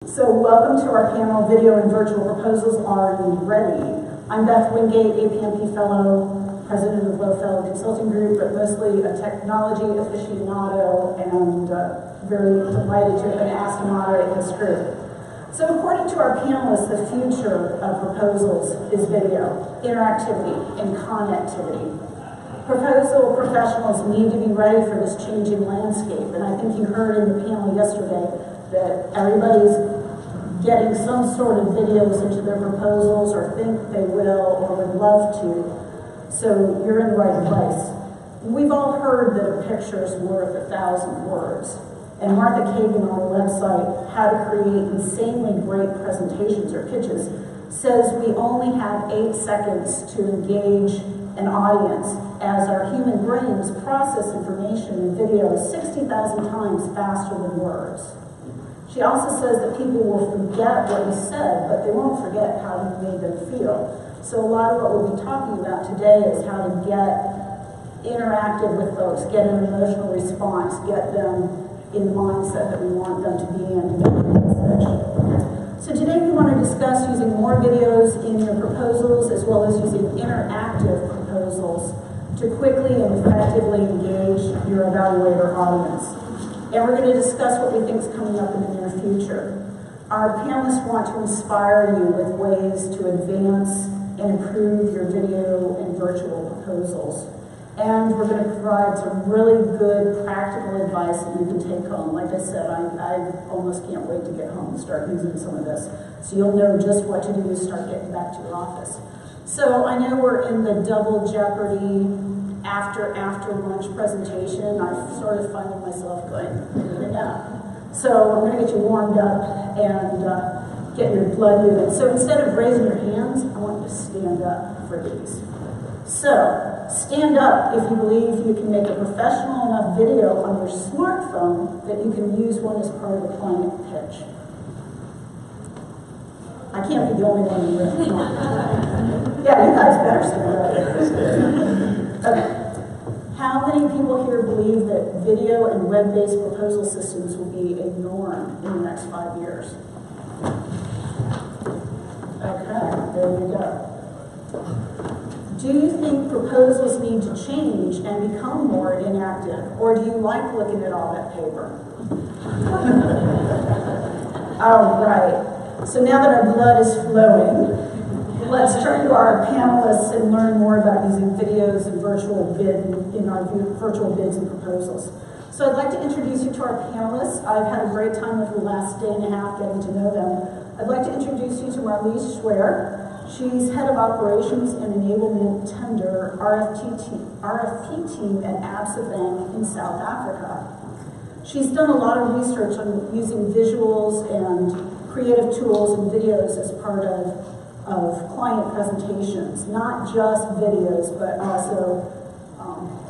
So welcome to our panel, Video and Virtual Proposals, Are You Ready? I'm Beth Wingate, APMP Fellow, President of Low Fellow Consulting Group, but mostly a technology aficionado, and very delighted to have been asked to moderate this group. So according to our panelists, the future of proposals is video, interactivity, and connectivity. Proposal professionals need to be ready for this changing landscape, and I think you heard in the panel yesterday that everybody's getting some sort of videos into their proposals or think they will or would love to. So you're in the right place. We've all heard that a picture is worth 1,000 words. And Martha Kagan on the website, How to Create Insanely Great Presentations or Pitches, says we only have 8 seconds to engage an audience as our human brains process information in video 60,000 times faster than words. She also says that people will forget what you said, but they won't forget how you made them feel. So a lot of what we'll be talking about today is how to get interactive with folks, get an emotional response, get them in the mindset that we want them to be in to get the message. So today we want to discuss using more videos in your proposals as well as using interactive proposals to quickly and effectively engage your evaluator audience. And we're going to discuss what we think is coming up in the near future. Our panelists want to inspire you with ways to advance and improve your video and virtual proposals. And we're going to provide some really good practical advice that you can take home. Like I said, I almost can't wait to get home and start using some of this. So you'll know just what to do to start getting back to your office. So I know we're in the double jeopardy after lunch presentation. I'm sort of finding myself going, yeah. So I'm going to get you warmed up and get your blood moving. So instead of raising your hands, I want you to stand up for these. So stand up if you believe you can make a professional enough video on your smartphone that you can use one as part of a client pitch. I can't be the only one in the room. Yeah, you guys better stand up. Okay. How many people here believe that video and web-based proposal systems will be a norm in the next 5 years? Okay, there we go. Do you think proposals need to change and become more inactive, or do you like looking at all that paper? All right. So now that our blood is flowing, let's turn to our panelists and learn more about using videos and virtual virtual bids and proposals. So I'd like to introduce you to our panelists. I've had a great time over the last day and a half getting to know them. I'd like to introduce you to Marlies Schwer. She's head of operations and enablement tender RFP team at Absa Bank in South Africa. She's done a lot of research on using visuals and creative tools and videos as part of client presentations, not just videos, but also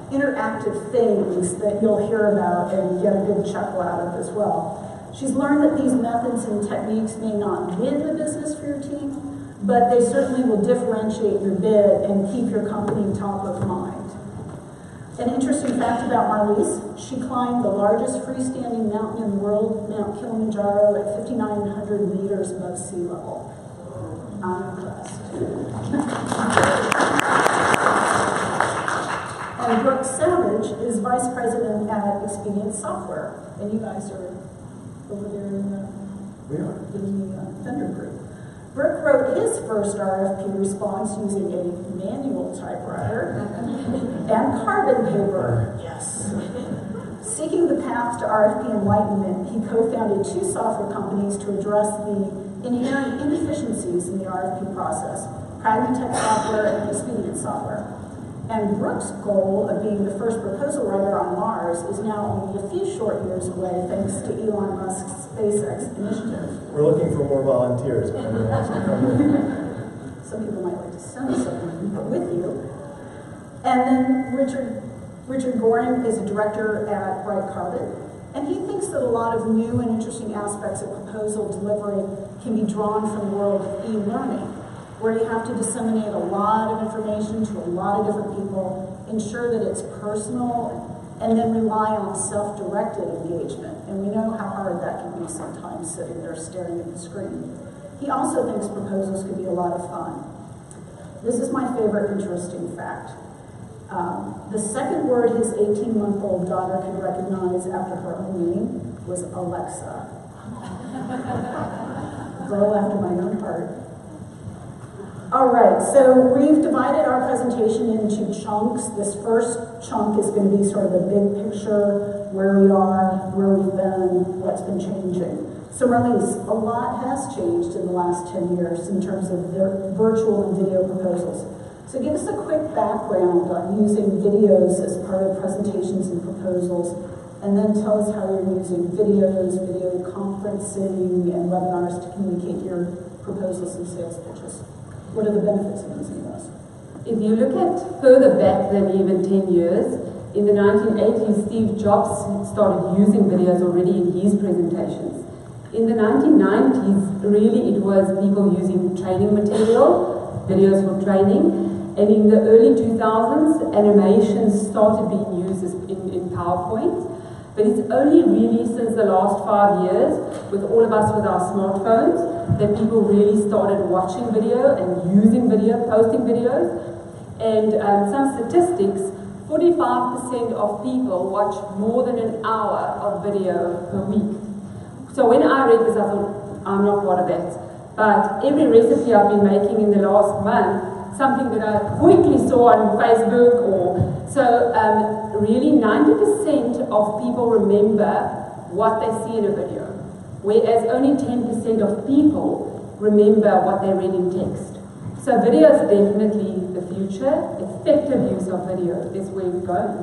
interactive things that you'll hear about and get a good chuckle out of as well. She's learned that these methods and techniques may not win the business for your team, but they certainly will differentiate your bid and keep your company top of mind. An interesting fact about Marlies, she climbed the largest freestanding mountain in the world, Mount Kilimanjaro, at 5,900 meters above sea level. I'm impressed. And Brooke Savage is vice president at Expedient Software, and you guys are over there in the vendor group. Brooke wrote his first RFP response using a manual typewriter and carbon paper. Yes. Seeking the path to RFP enlightenment, he co-founded 2 software companies to address the inherent inefficiencies in the RFP process, Pragmatech Software and Expedient Software. And Brooke's goal of being the first proposal writer on Mars is now only a few short years away thanks to Elon Musk's SpaceX initiative. We're looking for more volunteers. Some people might like to send someone with you. And then Richard Goring is a director at Bright Carbon. And he thinks that a lot of new and interesting aspects of proposal delivery can be drawn from the world of e-learning, where you have to disseminate a lot of information to a lot of different people, ensure that it's personal and then rely on self-directed engagement. And we know how hard that can be sometimes, sitting there staring at the screen. He also thinks proposals could be a lot of fun. This is my favorite interesting fact. The second word his 18-month-old daughter could recognize after her own name was Alexa. Girl after my own heart. All right, so we've divided our presentation into chunks. This first chunk is going to be sort of the big picture, where we are, where we've been, what's been changing. So Marlise, a lot has changed in the last 10 years in terms of the virtual and video proposals. So give us a quick background on using videos as part of presentations and proposals, and then tell us how you're using videos, video conferencing, and webinars to communicate your proposals and sales pitches. What are the benefits of using those? If you look at further back than even 10 years, in the 1980s, Steve Jobs started using videos already in his presentations. In the 1990s, really it was people using training material, videos for training, and in the early 2000s, animations started being used in PowerPoint. But it's only really since the last 5 years, with all of us with our smartphones, that people really started watching video and using video, posting videos. And some statistics, 45% of people watch more than an hour of video per week. So when I read this, I thought, I'm not part of that. But every recipe I've been making in the last month, something that I quickly saw on Facebook, really 90% of people remember what they see in a video, whereas only 10% of people remember what they read in text. So video is definitely the future. Effective use of video is where we're going.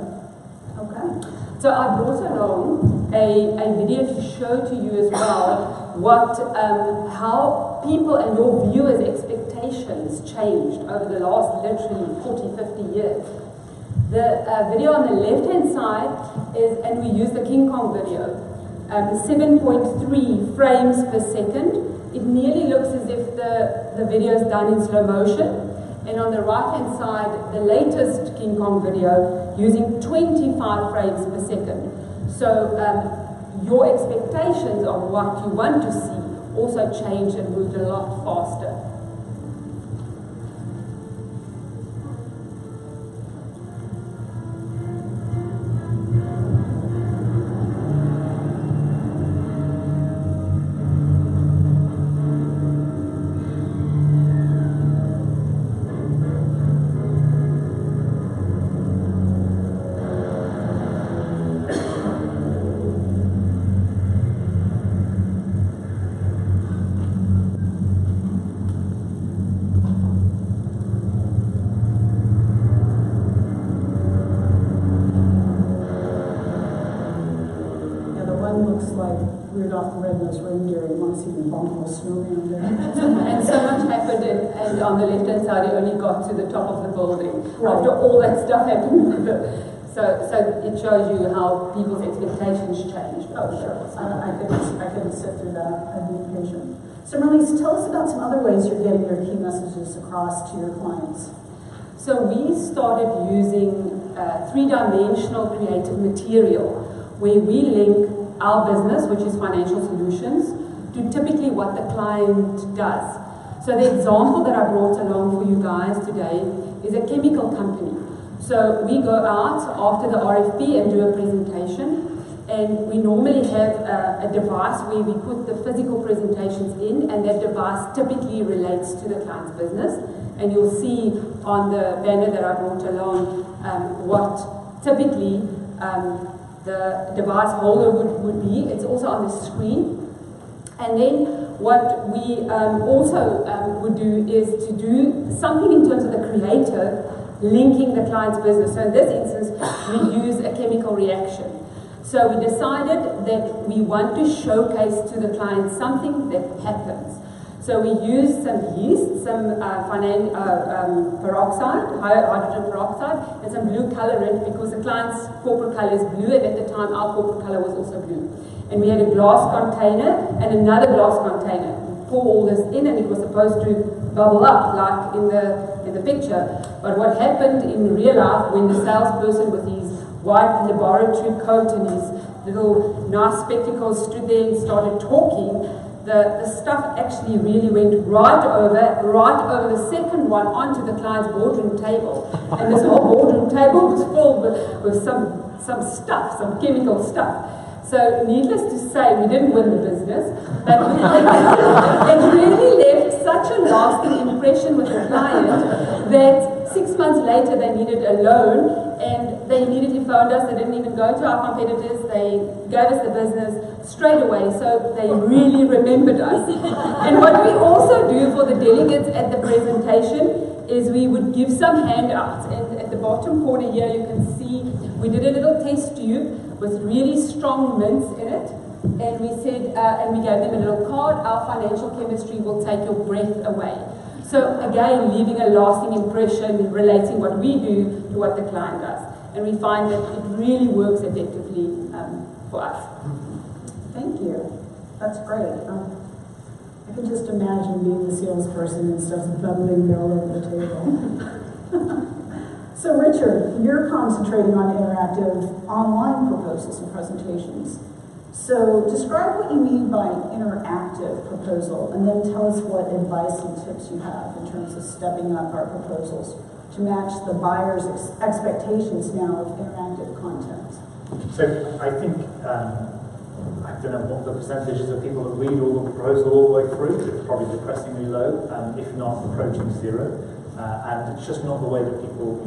Okay. So I brought along a video to show to you as well how people and your viewers' expectations changed over the last literally 40, 50 years. The video on the left-hand side is, and we use the King Kong video, 7.3 frames per second. It nearly looks as if the video is done in slow motion. And on the right-hand side, the latest King Kong video using 25 frames per second. So your expectations of what you want to see also changed and moved a lot faster. Rudolph the Red-Nosed Reindeer, you want to see the abominable snowman there. And so much happened, and on the left-hand side, it only got to the top of the building after all that stuff happened. So it shows you how people's expectations changed. Oh, sure. I couldn't sit through that. I'd be impatient. So Marlise, tell us about some other ways you're getting your key messages across to your clients. So we started using three-dimensional creative material, where we link our business, which is financial solutions, to typically what the client does. So the example that I brought along for you guys today is a chemical company. So we go out after the RFP and do a presentation, and we normally have a device where we put the physical presentations in, and that device typically relates to the client's business. And you'll see on the banner that I brought along what typically the device holder would be. It's also on the screen. And then what we also would do is to do something in terms of the creative linking the client's business. So in this instance, we use a chemical reaction. So we decided that we want to showcase to the client something that happens. So we used some yeast, some peroxide, hydrogen peroxide, and some blue colorant because the client's corporate color is blue, and at the time our corporate color was also blue. And we had a glass container and another glass container. We pour all this in, and it was supposed to bubble up like in the picture. But what happened in real life when the salesperson with his white laboratory coat and his little nice spectacles, stood there and started talking, the stuff actually really went right over the second one onto the client's boardroom table. And this whole boardroom table was filled with some stuff, some chemical stuff. So needless to say, we didn't win the business, but it really left such a lasting impression with the client that 6 months later they needed a loan and they immediately phoned us. They didn't even go to our competitors. They gave us the business straight away, so they really remembered us. And what we also do for the delegates at the presentation is we would give some handouts. And at the bottom corner here you can see we did a little test tube with really strong mints in it, and we said, and we gave them a little card, our financial chemistry will take your breath away. So again, leaving a lasting impression, relating what we do to what the client does. And we find that it really works effectively for us. Thank you. That's great. I can just imagine being the salesperson and stuff bubbling all over the table. So Richard, you're concentrating on interactive online proposals and presentations. So describe what you mean by an interactive proposal, and then tell us what advice and tips you have in terms of stepping up our proposals to match the buyer's expectations now of interactive content. So I think, I don't know what the percentages of people that read all the proposal all the way through, it's probably depressingly low, if not approaching zero. And it's just not the way that people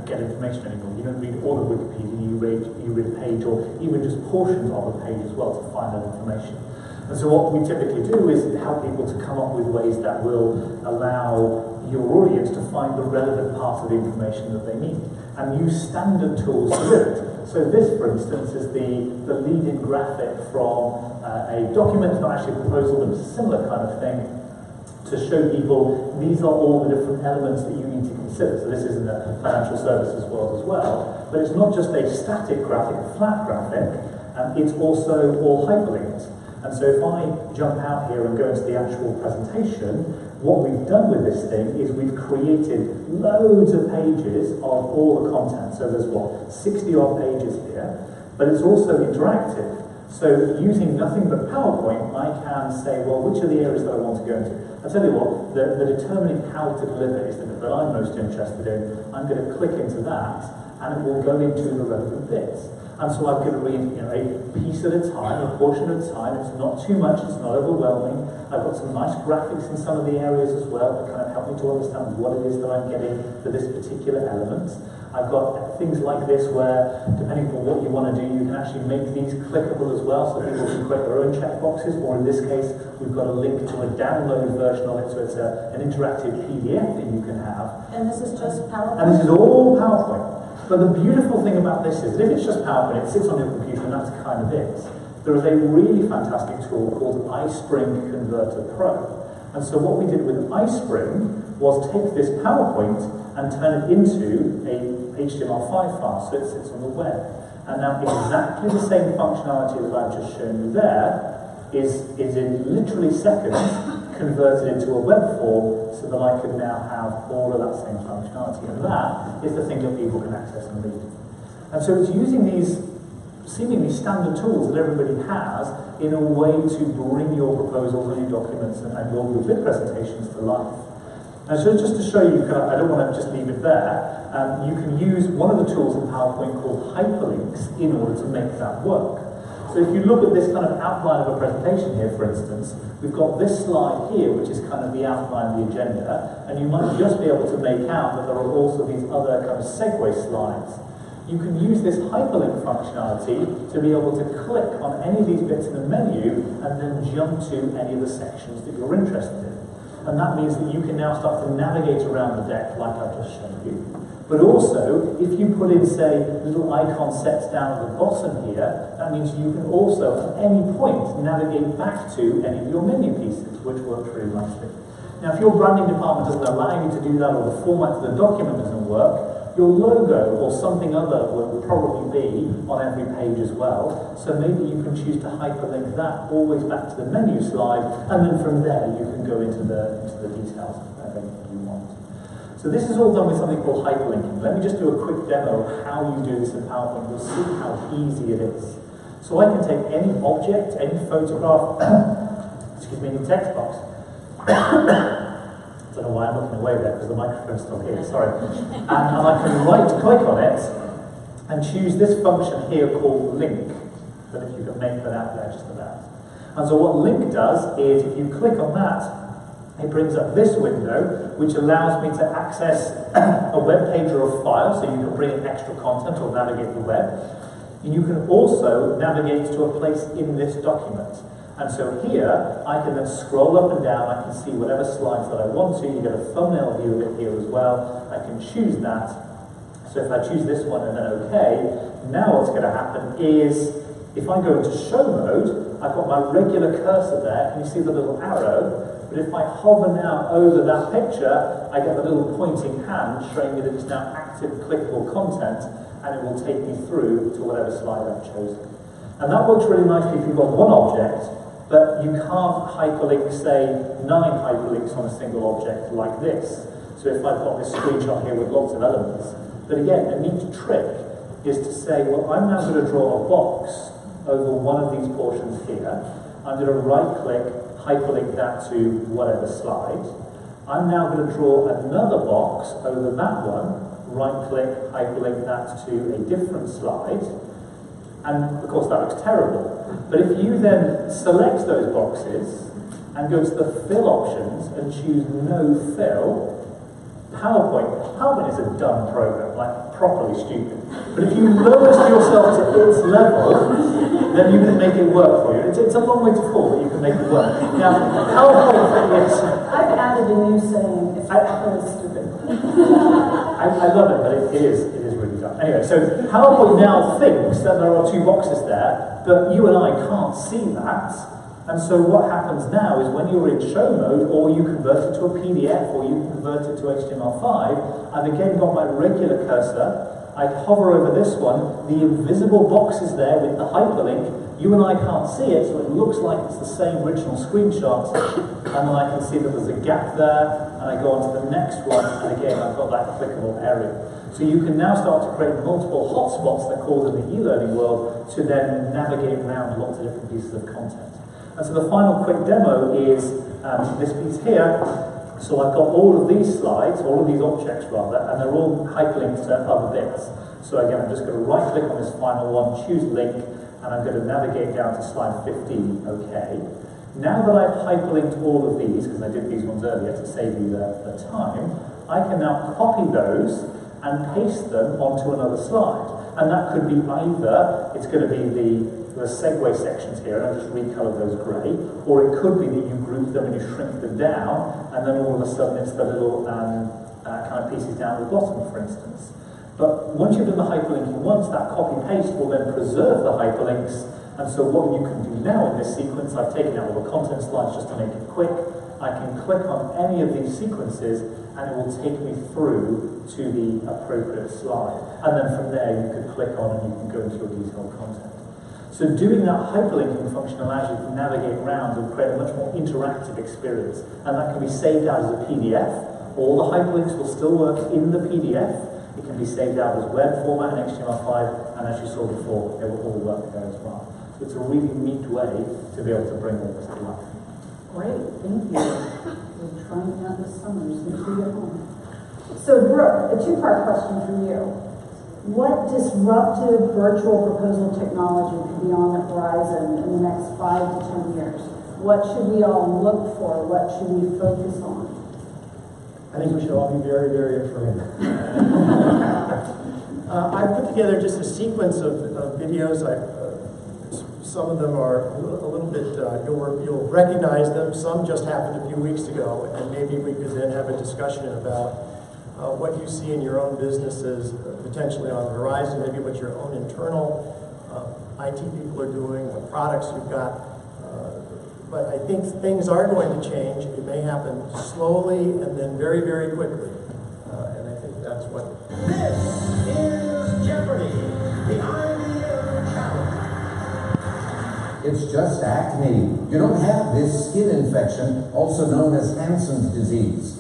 get information anymore. You don't read all of Wikipedia, you read a page or even just portions of a page as well to find that information. And so what we typically do is help people to come up with ways that will allow your audience to find the relevant parts of the information that they need and use standard tools to do it. So this, for instance, is the lead-in graphic from a document, not actually a proposal, but a similar kind of thing, to show people these are all the different elements that you need to consider. So this is in the financial services world as well, but it's not just a static graphic, a flat graphic, it's also all hyperlinked. And so if I jump out here and go into the actual presentation, what we've done with this thing is we've created loads of pages of all the content. So there's what, 60 odd pages here, but it's also interactive. So using nothing but PowerPoint, I can say, well, which are the areas that I want to go into? I'll tell you what, the determining how to deliver is the bit that I'm most interested in. I'm going to click into that, and it will go into the relevant bits. And so I'm going to read a piece at a time, a portion at a time. It's not too much, it's not overwhelming. I've got some nice graphics in some of the areas as well that kind of help me to understand what it is that I'm getting for this particular element. I've got things like this where, depending on what you want to do, you can actually make these clickable as well, so people can create their own checkboxes, or in this case, we've got a link to a download version of it, so it's an interactive PDF that you can have. And this is just PowerPoint? And this is all PowerPoint. But the beautiful thing about this is that if it's just PowerPoint, it sits on your computer and that's kind of it. There is a really fantastic tool called iSpring Converter Pro. And so what we did with iSpring was take this PowerPoint and turn it into a HTML5 file, so it sits on the web. And now exactly the same functionality that I've just shown you there is in literally seconds converted into a web form so that I can now have all of that same functionality. And that is the thing that people can access and read. And so it's using these seemingly standard tools that everybody has in a way to bring your proposals and your documents and your bid presentations to life. And so just to show you, I don't want to just leave it there, you can use one of the tools in PowerPoint called hyperlinks in order to make that work. So if you look at this kind of outline of a presentation here, for instance, we've got this slide here, which is kind of the outline of the agenda, and you might just be able to make out that there are also these other kind of segue slides. You can use this hyperlink functionality to be able to click on any of these bits in the menu and then jump to any of the sections that you're interested in. And that means that you can now start to navigate around the deck like I've just shown you. But also, if you put in, say, little icon sets down at the bottom here, that means you can also, at any point, navigate back to any of your menu pieces, which works really nicely. Now, if your branding department doesn't allow you to do that, or the format of the document doesn't work, your logo or something other will probably be on every page as well. So maybe you can choose to hyperlink that always back to the menu slide, and then from there you can go into the details that you want. So this is all done with something called hyperlinking. Let me just do a quick demo of how you do this in PowerPoint. You'll see how easy it is. So I can take any object, any photograph, excuse me, any text box. I don't know why I'm looking away there because the microphone's still here, sorry. And I can right-click on it and choose this function here called link. I don't know if you can make that out there just about. And so what link does is if you click on that, it brings up this window, which allows me to access a web page or a file, so you can bring in extra content or navigate the web. And you can also navigate to a place in this document. And so here, I can then scroll up and down, I can see whatever slides that I want to, you get a thumbnail view of it here as well, I can choose that. So if I choose this one and then OK, now what's going to happen is, if I go into show mode, I've got my regular cursor there, can you see the little arrow? But if I hover now over that picture, I get the little pointing hand showing me that it's now active clickable content, and it will take me through to whatever slide I've chosen. And that works really nicely if you've got one object, but you can't hyperlink, say, 9 hyperlinks on a single object like this. So if I've got this screenshot here with lots of elements, but again, a neat trick is to say, well, I'm now going to draw a box over one of these portions here. I'm going to right-click, hyperlink that to whatever slide. I'm now going to draw another box over that one, right-click, hyperlink that to a different slide. And of course that looks terrible. But if you then select those boxes and go to the fill options and choose no fill, PowerPoint is a dumb program, like properly stupid. But if you lower yourself to its level, then you can make it work for you. It's a long way to fall, but you can make it work. Now, PowerPoint is... I've added a new saying, it's properly stupid. I love it, but it is really dumb. Anyway, so PowerPoint now thinks that there are 2 boxes there, but you and I can't see that. And so what happens now is when you're in show mode, or you convert it to a PDF, or you convert it to HTML5, I've again got my regular cursor, I hover over this one, the invisible box is there with the hyperlink, you and I can't see it, so it looks like it's the same original screenshot, and then I can see that there's a gap there, and I go on to the next one, and again I've got that clickable area. So you can now start to create multiple hotspots, they're called in the e-learning world, to then navigate around lots of different pieces of content. And so the final quick demo is this piece here. So I've got all of these slides, all of these objects rather, and they're all hyperlinked to other bits. So again, I'm just going to right click on this final one, choose link, and I'm going to navigate down to slide 15, OK. Now that I've hyperlinked all of these, because I did these ones earlier to save you the time, I can now copy those and paste them onto another slide. And that could be either, it's going to be the segue sections here, and I've just recolored those grey, or it could be that you group them and you shrink them down, and then all of a sudden it's the little kind of pieces down the bottom, for instance. But once you've done the hyperlinking once, that copy-paste will then preserve the hyperlinks, and so what you can do now in this sequence, I've taken out all the content slides just to make it quick, I can click on any of these sequences, and it will take me through to the appropriate slide. And then from there you can click on and you can go into your detailed content. So doing that hyperlinking function allows you to navigate around and create a much more interactive experience. And that can be saved out as a PDF. All the hyperlinks will still work in the PDF. It can be saved out as web format in HTML5, and as you saw before, they will all work there as well. So it's a really neat way to be able to bring all this to life. Great, thank you. We're trying out this summer as soon as we get home. So Brooke, a 2-part question for you. What disruptive virtual proposal technology could be on the horizon in the next 5 to 10 years? What should we all look for? What should we focus on? I think we should all be very, very afraid. I put together just a sequence of videos. Some of them are a little bit, you'll recognize them. Some just happened a few weeks ago, and maybe we could then have a discussion about what you see in your own businesses potentially on the horizon, maybe what your own internal IT people are doing, what products you've got. But I think things are going to change. It may happen slowly and then very, very quickly. And I think that's what... This is Jeopardy! The IBM Challenge! It's just acne. You don't have this skin infection, also known as Hansen's disease.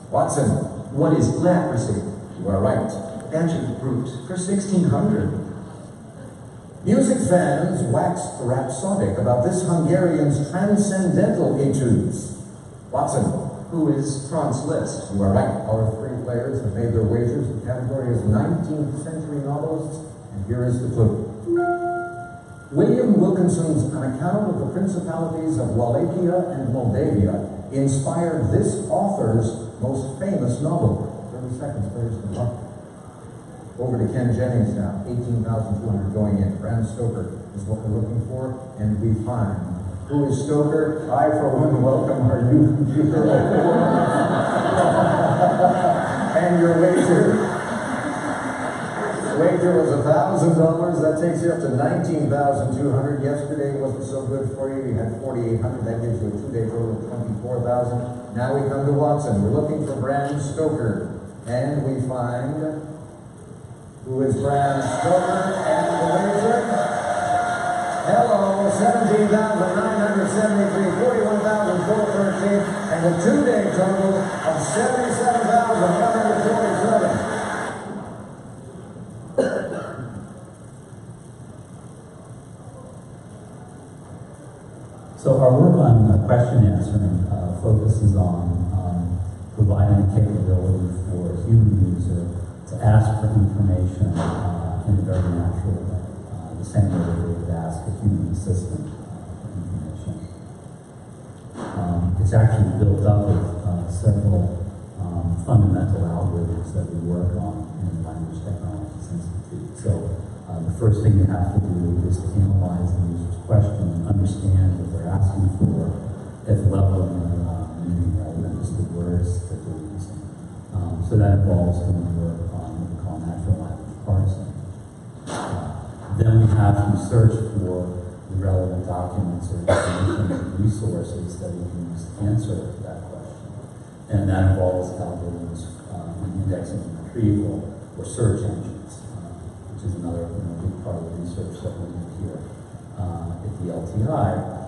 Watson, What is leprosy? You are right. Magic groups for 1600. Music fans waxed rhapsodic about this Hungarian's transcendental etudes. Watson, who is Franz Liszt? You are right. Our three players have made their wagers. The category is 19th century novelists, and here is the clue. William Wilkinson's An Account of the Principalities of Wallachia and Moldavia inspired this author's most famous novel. 30 seconds, players to the clock. Over to Ken Jennings now. 18,200 going in. Bram Stoker is what we're looking for, and we find. Who is Stoker? I, for one, welcome our new computer. And your wager. Wager was $1,000. That takes you up to 19,200. Yesterday wasn't so good for you. You had 4,800. That gives you a two-day total of 24,000. Now we come to Watson. We're looking for Bram Stoker, and we find. Who is Bram Stoker and the wager? Hello, 17,973, 41,413, and a two-day total of 77,147. So our work on question answering focuses on providing a capability for a human user to ask for information in a very natural way, the same way that we would ask a human assistant for information. It's actually built up with several fundamental algorithms that we work on in the Language Technologies Institute. So the first thing you have to do is to analyze the user's question and understand what they're asking for at the level of meaning rather than just the words that they're using. So that involves doing work on what we call natural language parsing. Then we have to search for the relevant documents or information or resources that we can use to answer that question. And that involves algorithms in indexing and retrieval or search engines, which is another big part of the research that we do here at the LTI.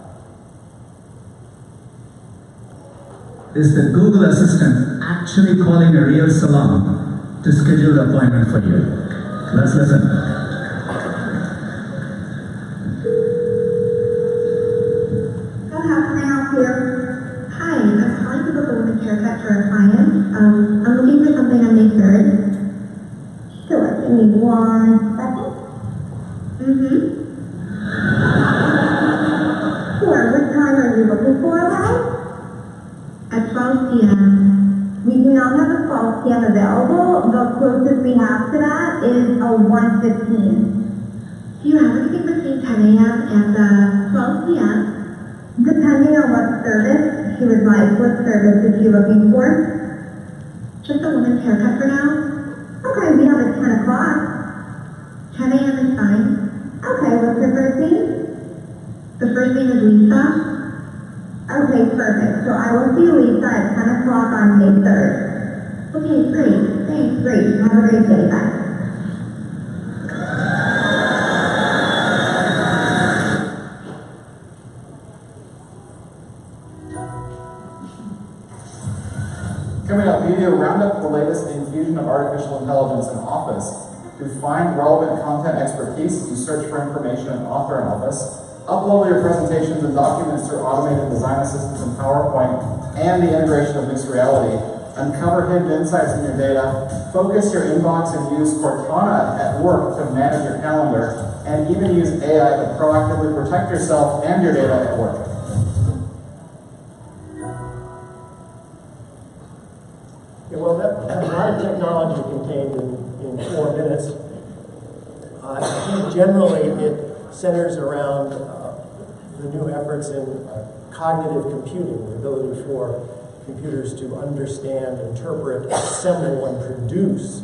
Is the Google Assistant actually calling a real salon to schedule an appointment for you? Let's listen. How can I help you? Hi, I'm calling to book a women's haircut for a client. I'm looking for something on May 3rd. Sure, give me 1 second. Sure, what time are you looking for, right? At 12 p.m. We do not have a 12 p.m. available. The closest we have to that is a 1:15. Do you have anything between 10 a.m. and 12 p.m.? Depending on what service she would like, what service is she looking for? Just a woman's haircut for now? Okay, we have at 10 o'clock. 10 a.m. is fine. Okay, what's your first name? The first name is Lisa. Okay, perfect. So I will see Lisa at 10 o'clock on May 3rd. Okay, great. Thanks, great. Have a great day. Bye. Coming up, Media Roundup, the latest in the infusion of artificial intelligence in Office. To find relevant content expertise, you search for information in Author in Office. Upload your presentations and documents through automated design assistants in PowerPoint and the integration of mixed reality. Uncover hidden insights in your data. Focus your inbox and use Cortana at work to manage your calendar. And even use AI to proactively protect yourself and your data at work. Yeah, well, that a lot of technology contained in 4 minutes. I think generally it centers around the new efforts in cognitive computing, the ability for computers to understand, interpret, assemble, and produce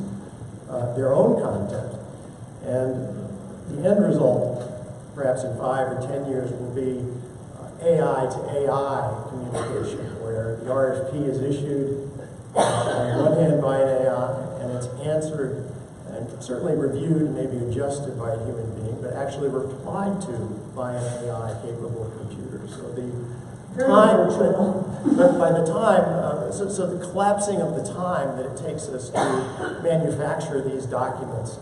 their own content. And the end result, perhaps in 5 or 10 years, will be AI to AI communication, where the RFP is issued on one hand by an AI, and it's answered and certainly reviewed and maybe adjusted by a human being, but actually replied to by an AI-capable computer. So the Very time, virtual. but by the time, so the collapsing of the time that it takes us to manufacture these documents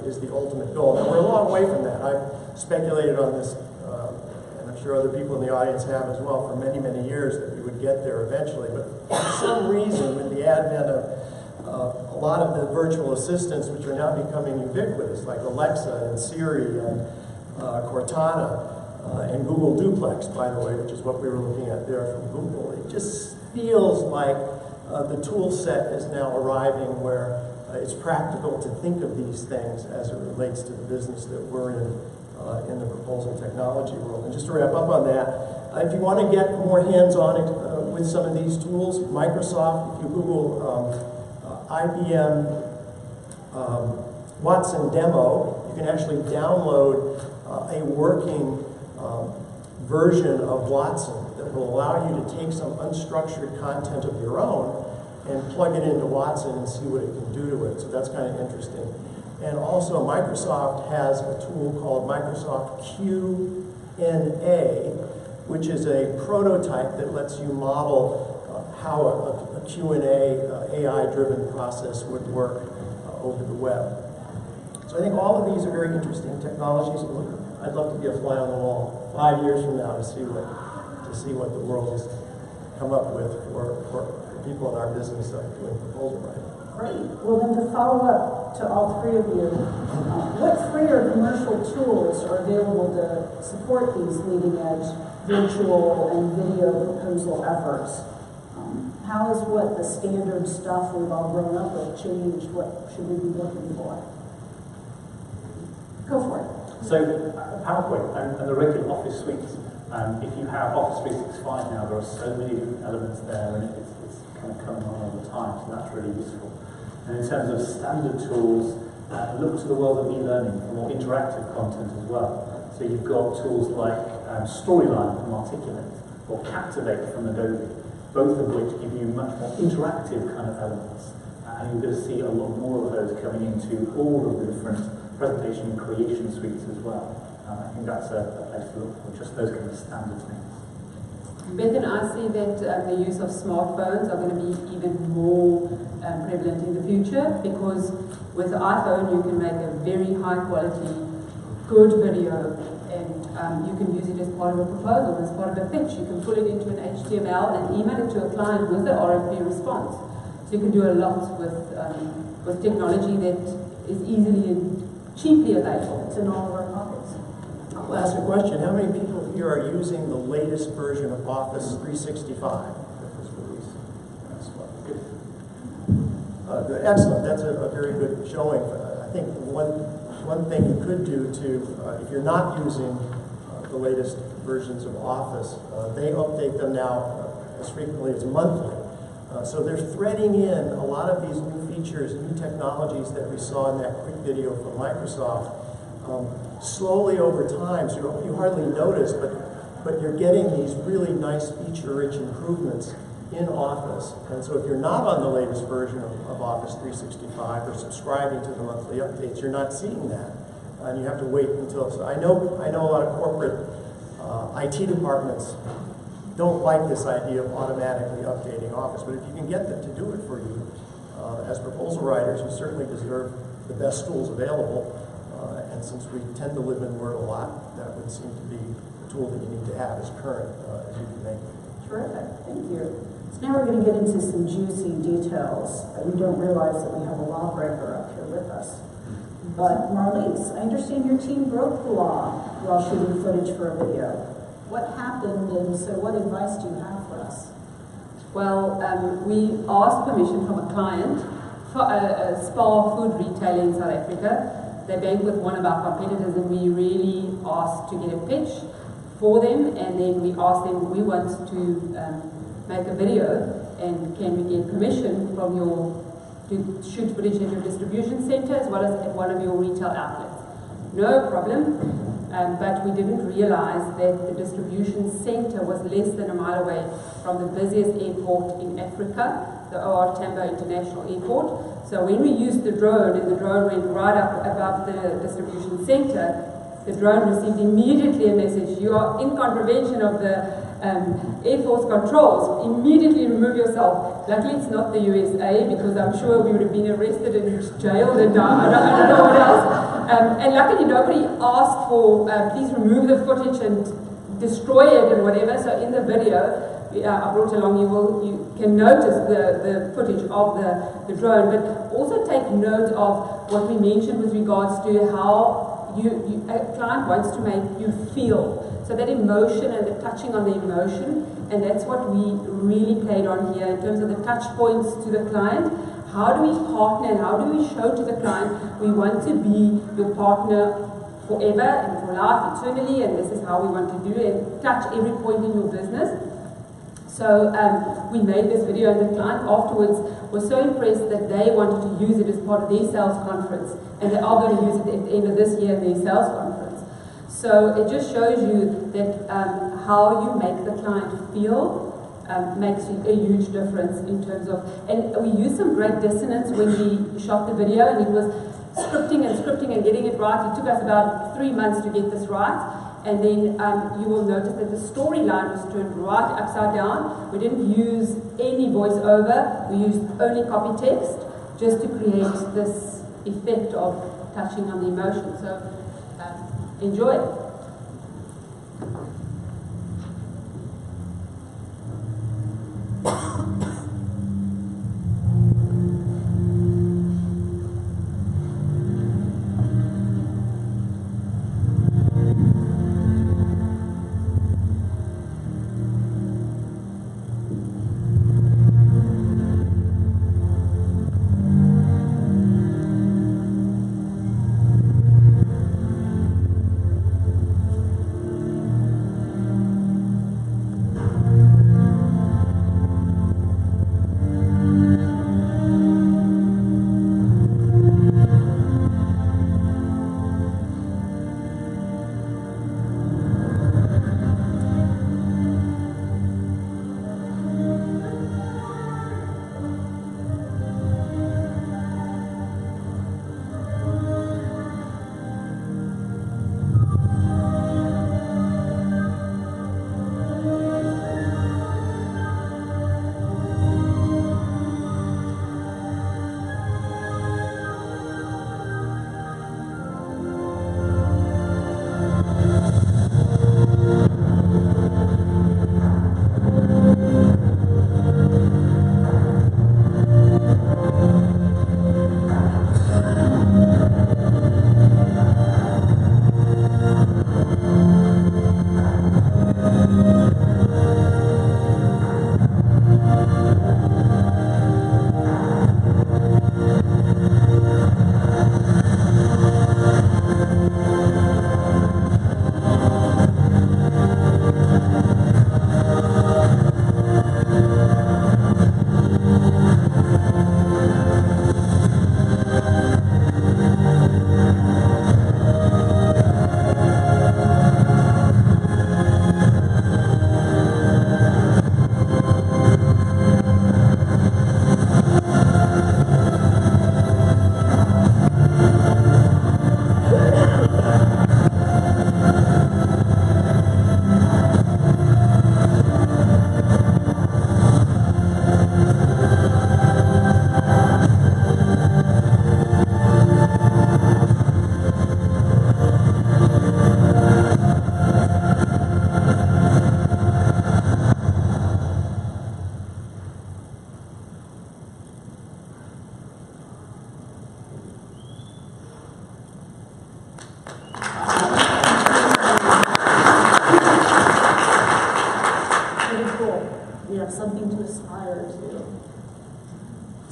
is the ultimate goal. And we're a long way from that. I've speculated on this, and I'm sure other people in the audience have as well, for many, many years that we would get there eventually. But for some reason, with the advent of a lot of the virtual assistants, which are now becoming ubiquitous, like Alexa and Siri and Cortana, and Google Duplex, by the way, which is what we were looking at there from Google. It just feels like the tool set is now arriving where it's practical to think of these things as it relates to the business that we're in the proposal technology world. And just to wrap up on that, if you want to get more hands-on with some of these tools, Microsoft, if you Google IBM Watson demo, you can actually download a working version of Watson that will allow you to take some unstructured content of your own and plug it into Watson and see what it can do to it. So that's kind of interesting. And also Microsoft has a tool called Microsoft Q&A, which is a prototype that lets you model how a Q&A AI-driven process would work over the web. So I think all of these are very interesting technologies. I'd love to be a fly on the wall 5 years from now to see what the world has come up with for people in our business doing proposal writing. Great. Well, then to follow up to all three of you, what free or commercial tools are available to support these leading-edge virtual and video proposal efforts? How has what the standard stuff we've all grown up with changed? What should we be looking for? Go for it. So PowerPoint and the regular Office suites, if you have Office 365 now, there are so many different elements there, and it's kind of coming on all the time, so that's really useful. And in terms of standard tools, look to the world of e-learning for more interactive content as well. So you've got tools like Storyline from Articulate or Captivate from Adobe, both of which give you much more interactive kind of elements. And you're going to see a lot more of those coming into all of the different presentation and creation suites as well. I think that's a place to look for, just those kind of standard things. Beth and I see that the use of smartphones are going to be even more prevalent in the future, because with the iPhone you can make a very high quality, good video, and you can use it as part of a proposal, as part of a pitch. You can put it into an HTML and email it to a client with the RFP response. So you can do a lot with technology that is easily and cheaply available. It's in all of our pockets. I'll ask a question. How many people here are using the latest version of Office 365 that was released? Good. Excellent. That's a very good showing. I think one thing you could do to, if you're not using the latest versions of Office, they update them now as frequently as monthly. So they're threading in a lot of these new features, new technologies that we saw in that quick video from Microsoft slowly over time. So you hardly notice, but you're getting these really nice feature-rich improvements in Office. And so if you're not on the latest version of Office 365 or subscribing to the monthly updates, you're not seeing that. And you have to wait until, so I know a lot of corporate IT departments don't like this idea of automatically updating Office, but if you can get them to do it for you, as proposal writers, you certainly deserve the best tools available, and since we tend to live in Word a lot, that would seem to be the tool that you need to have as current as you can make it. Terrific, thank you. So now we're going to get into some juicy details. You don't realize that we have a lawbreaker up here with us. But Marlise, I understand your team broke the law while shooting footage for a video. What happened, and so what advice do you have for us? Well, we asked permission from a client for a spa food retailer in South Africa. They bank with one of our competitors, and we really asked to get a pitch for them, and then we asked them, we want to make a video, and can we get permission from to shoot footage at your distribution center as well as at one of your retail outlets? No problem. But we didn't realize that the distribution center was less than a mile away from the busiest airport in Africa, the OR Tambo International Airport. So when we used the drone, and the drone went right up above the distribution center, the drone received immediately a message: you are in contravention of the Air Force controls, immediately remove yourself. Luckily it's not the USA, because I'm sure we would have been arrested and jailed and I don't know what else. And luckily nobody asked for, please remove the footage and destroy it and whatever. So in the video, I brought along, you can notice the footage of the drone, but also take note of what we mentioned with regards to how a client wants to make you feel. So that emotion and the touching on the emotion, and that's what we really played on here in terms of the touch points to the client. How do we partner and how do we show to the client we want to be your partner forever and for life, eternally, and this is how we want to do it, and touch every point in your business. So we made this video, and the client afterwards was so impressed that they wanted to use it as part of their sales conference, and they are going to use it at the end of this year in their sales conference. So it just shows you that how you make the client feel makes a huge difference in terms of, and we used some great dissonance when we shot the video, and it was scripting and getting it right. It took us about 3 months to get this right. And then you will notice that the storyline was turned right upside down. We didn't use any voiceover. We used only copy text just to create this effect of touching on the emotion. So enjoy it.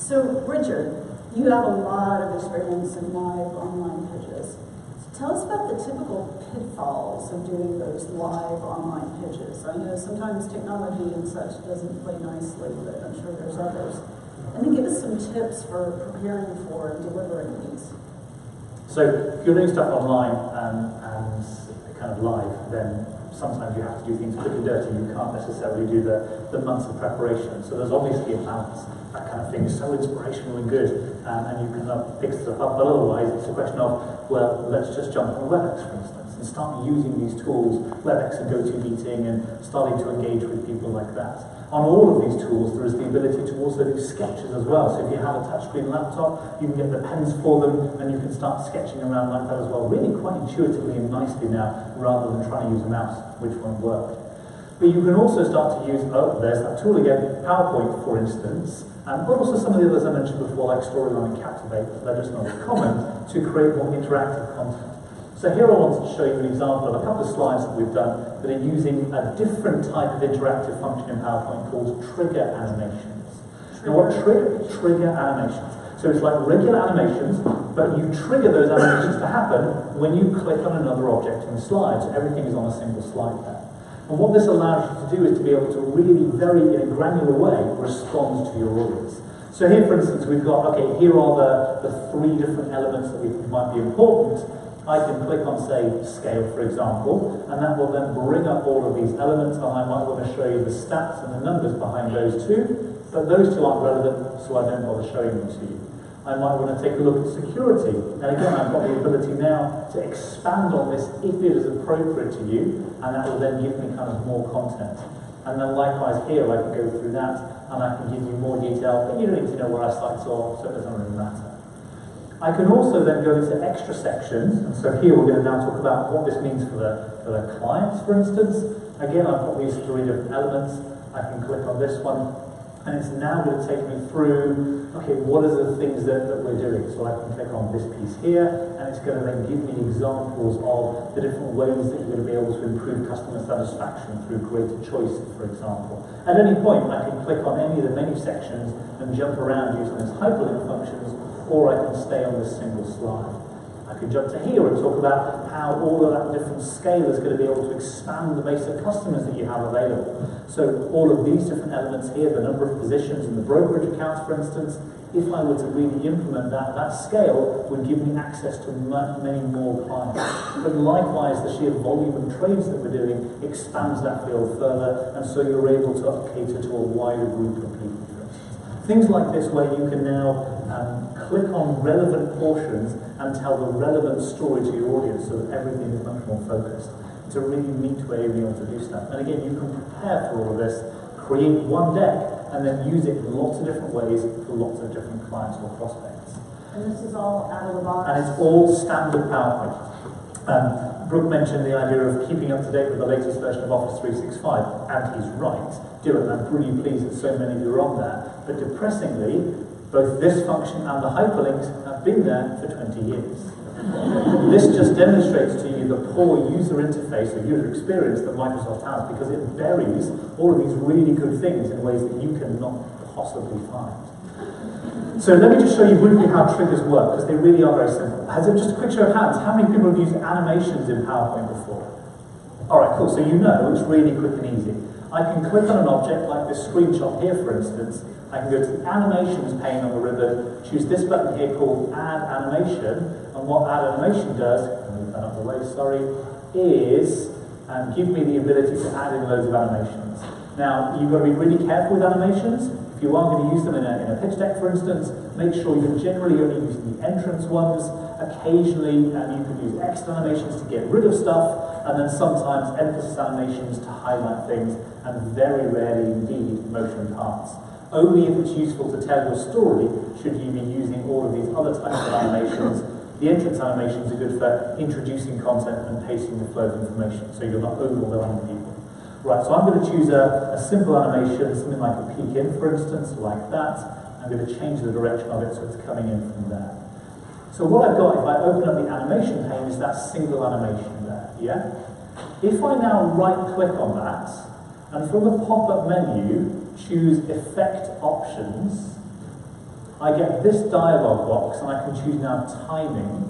So, Richard, you have a lot of experience in live online pitches. So tell us about the typical pitfalls of doing those live online pitches. I know sometimes technology and such doesn't play nicely, but I'm sure there's others. And then give us some tips for preparing for and delivering these. So if you're doing stuff online and kind of live, then sometimes you have to do things quick and dirty. You can't necessarily do the months of preparation. So there's obviously a balance. That kind of thing is so inspirational and good, and you can pick stuff up. But otherwise, it's a question of, well, let's just jump on WebEx, for instance. and start using these tools, WebEx and GoToMeeting, and starting to engage with people like that. On all of these tools, there is the ability to also do sketches as well. So if you have a touchscreen laptop, you can get the pens for them, and you can start sketching around like that as well, really quite intuitively and nicely now, rather than trying to use a mouse, which won't work. But you can also start to use, oh, there's that tool again, PowerPoint, for instance, but also some of the others I mentioned before, like Storyline and Captivate, but they're just not as common, to create more interactive content. So here I wanted to show you an example of a couple of slides that we've done that are using a different type of interactive function in PowerPoint called trigger animations. Now what trigger animations? So it's like regular animations, but you trigger those animations to happen when you click on another object in the slide. So everything is on a single slide there. And what this allows you to do is to be able to really, very in a granular way, respond to your audience. So here, for instance, we've got, okay, here are the three different elements that we think might be important. I can click on, say, scale, for example, and that will then bring up all of these elements, and I might want to show you the stats and the numbers behind those two, but those two aren't relevant, so I don't bother showing them to you. I might want to take a look at security, and again, I've got the ability now to expand on this if it is appropriate to you, and that will then give me kind of more content. And then likewise here, I can go through that, and I can give you more detail, but you don't need to know where our sites are, so it doesn't really matter. I can also then go into extra sections, and so here we're going to now talk about what this means for the clients, for instance. Again, I've got these three different elements. I can click on this one, and it's now going to take me through, okay, what are the things that we're doing? So I can click on this piece here, and it's going to then give me examples of the different ways that you're going to be able to improve customer satisfaction through greater choice, for example. At any point, I can click on any of the menu sections and jump around using these hyperlink functions, or I can stay on this single slide. I can jump to here and talk about how all of that different scale is going to be able to expand the base of customers that you have available. So all of these different elements here, the number of positions in the brokerage accounts, for instance, if I were to really implement that, that scale would give me access to many more clients. But likewise, the sheer volume of trades that we're doing expands that field further, and so you're able to cater to a wider group of people, for instance. Things like this where you can now click on relevant portions and tell the relevant story to your audience so that everything is much more focused. It's a really neat way of being able to do stuff. And again, you can prepare for all of this, create one deck, and then use it in lots of different ways for lots of different clients or prospects. And this is all out of the box? And it's all standard PowerPoint. Brooke mentioned the idea of keeping up to date with the latest version of Office 365, and he's right. Do it, and I'm really pleased that so many of you are on there. But depressingly, both this function and the hyperlinks have been there for 20 years. This just demonstrates to you the poor user interface or user experience that Microsoft has, because it buries all of these really good things in ways that you cannot possibly find. So let me just show you briefly how triggers work, because they really are very simple. Just a quick show of hands, how many people have used animations in PowerPoint before? Alright, cool, so you know it's really quick and easy. I can click on an object like this screenshot here, for instance. I can go to the animations pane on the ribbon, choose this button here called Add Animation, and what Add Animation does, move that out of the way, sorry, is give me the ability to add in loads of animations. Now, you've got to be really careful with animations. If you are going to use them in a pitch deck, for instance, make sure you're generally only using the entrance ones. Occasionally, you can use exit animations to get rid of stuff, and then sometimes emphasis animations to highlight things, and very rarely indeed motion parts. Only if it's useful to tell your story should you be using all of these other types of animations. The entrance animations are good for introducing content and pacing the flow of information, so you're not overwhelming people. Right, so I'm going to choose a simple animation, something like a peek in, for instance, like that. I'm going to change the direction of it so it's coming in from there. So what I've got, if I open up the animation pane, is that single animation there, yeah? If I now right-click on that, and from the pop-up menu, choose Effect Options, I get this dialog box, and I can choose now Timing.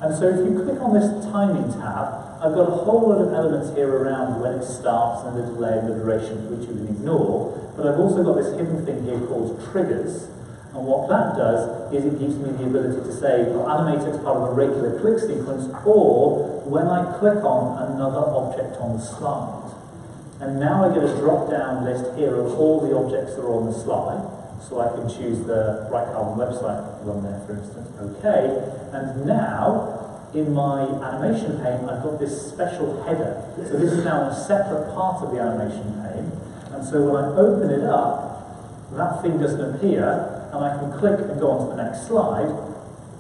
And so if you click on this Timing tab, I've got a whole lot of elements here around when it starts and the delay and the duration, which you can ignore, but I've also got this hidden thing here called Triggers. And what that does is it gives me the ability to say, well, animate it as part of a regular click sequence, or when I click on another object on the slide. And now I get a drop-down list here of all the objects that are on the slide. So I can choose the Bright Carbon website one there, for instance. Okay, and now in my animation pane, I've got this special header. So this is now a separate part of the animation pane. And so when I open it up, that thing doesn't appear, and I can click and go on to the next slide.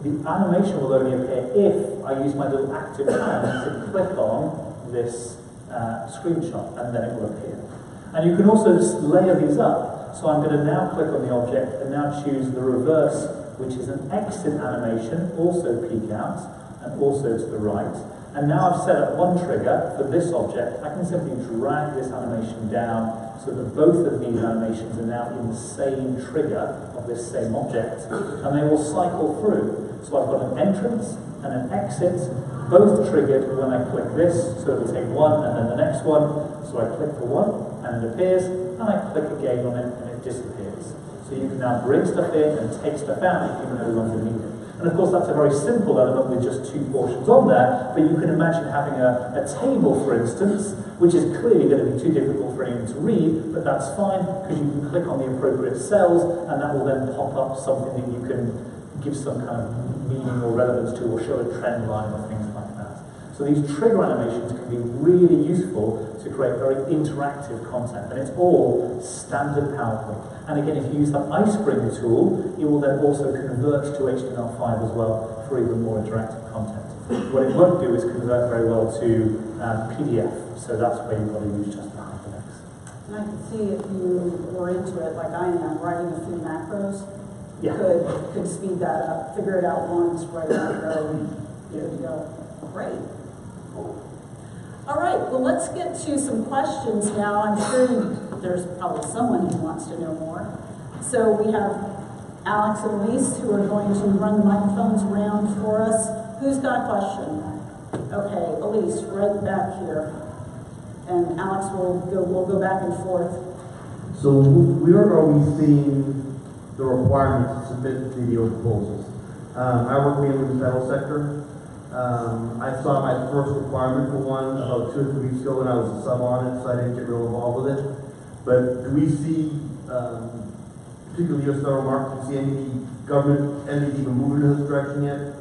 The animation will only appear if I use my little active hand to click on this screenshot, and then it will appear. And you can also just layer these up. So I'm going to now click on the object and now choose the reverse, which is an exit animation, also peek out, and also to the right. And now I've set up one trigger for this object. I can simply drag this animation down so that both of these animations are now in the same trigger of this same object, and they will cycle through. So I've got an entrance and an exit, both triggered when I click this, so it'll take one and then the next one. So I click for one, and it appears, and I click again on it, and it disappears. So you can now bring stuff in and take stuff out if you no longer need it. And of course, that's a very simple element with just 2 portions on there, but you can imagine having a table, for instance, which is clearly going to be too difficult for anyone to read, but that's fine, because you can click on the appropriate cells, and that will then pop up something that you can give some kind of meaning or relevance to, or show a trend line or things like that. So these trigger animations can be really useful to create very interactive content, and it's all standard PowerPoint. And again, if you use the iSpring tool, it will then also convert to HTML5 as well for even more interactive content. What it won't do is convert very well to PDF, so that's where you've got to use just the hyperlinks. And I can see if you were into it, like I am, writing a few macros, Yeah. could speed that up, figure it out once, write a macro, and good to go. Great. Cool. All right, well, let's get to some questions now. I'm sure there's probably someone who wants to know more. So we have Alex and Elise who are going to run the microphones around for us. Who's got a question? Okay, Elise, right back here. And Alex we'll go back and forth. So where are we seeing the requirement to submit video proposals? I work mainly in the federal sector. I saw my first requirement for one about 2 or 3 weeks ago when I was a sub on it, so I didn't get real involved with it. But do we see, particularly U.S. federal market, do we see any government entities even moving in this direction yet?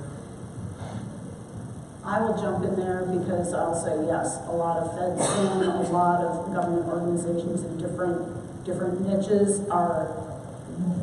I will jump in there because I'll say yes. A lot of feds and a lot of government organizations in different niches are